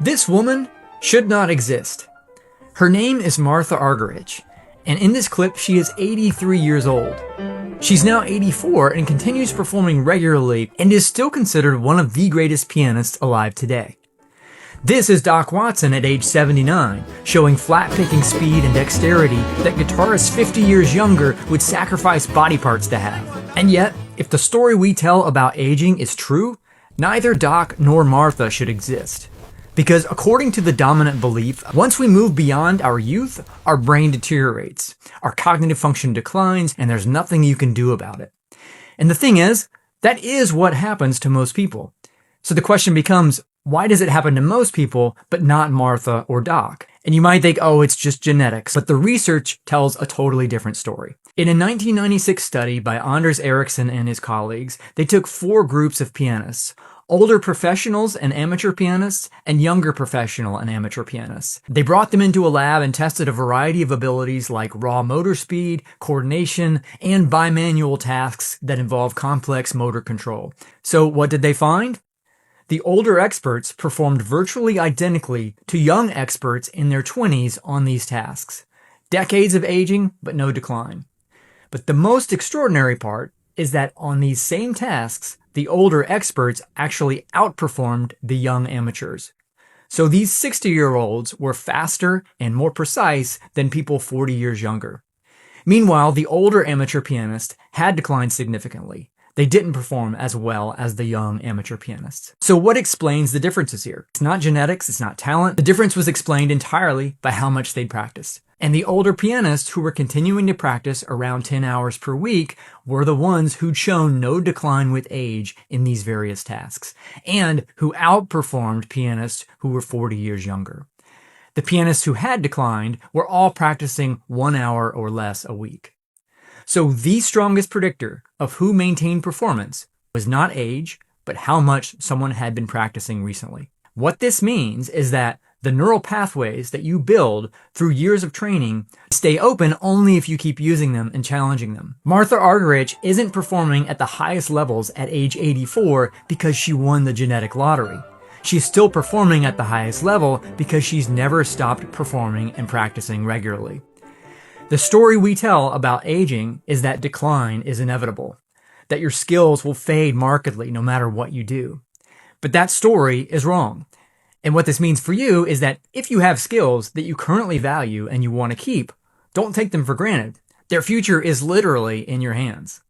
This woman should not exist. Her name is Martha Argerich, and in this clip she is 83 years old. She's now 84 and continues performing regularly and is still considered one of the greatest pianists alive today. This is Doc Watson at age 79, showing flat-picking speed and dexterity that guitarists 50 years younger would sacrifice body parts to have. And yet, if the story we tell about aging is true, neither Doc nor Martha should exist. Because according to the dominant belief, once we move beyond our youth, our brain deteriorates, our cognitive function declines, and there's nothing you can do about it. And the thing is, that is what happens to most people. So the question becomes, why does it happen to most people, but not Martha or Doc? And you might think, oh, it's just genetics, but the research tells a totally different story. In a 1996 study by Anders Ericsson and his colleagues, they took 4 groups of pianists: older professionals and amateur pianists, and younger professional and amateur pianists. They brought them into a lab and tested a variety of abilities like raw motor speed, coordination, and bimanual tasks that involve complex motor control. So what did they find? The older experts performed virtually identically to young experts in their 20s on these tasks. Decades of aging, but no decline. But the most extraordinary part is that on these same tasks, the older experts actually outperformed the young amateurs. So these 60-year-olds were faster and more precise than people 40 years younger. Meanwhile, the older amateur pianists had declined significantly. They didn't perform as well as the young amateur pianists. So what explains the differences here? It's not genetics, it's not talent. The difference was explained entirely by how much they'd practiced. And the older pianists who were continuing to practice around 10 hours per week were the ones who'd shown no decline with age in these various tasks, and who outperformed pianists who were 40 years younger. The pianists who had declined were all practicing 1 hour or less a week. So the strongest predictor of who maintained performance was not age, but how much someone had been practicing recently. What this means is that the neural pathways that you build through years of training stay open only if you keep using them and challenging them. Martha Argerich isn't performing at the highest levels at age 84 because she won the genetic lottery. She's still performing at the highest level because she's never stopped performing and practicing regularly. The story we tell about aging is that decline is inevitable, that your skills will fade markedly no matter what you do. But that story is wrong. And what this means for you is that if you have skills that you currently value and you want to keep, don't take them for granted. Their future is literally in your hands.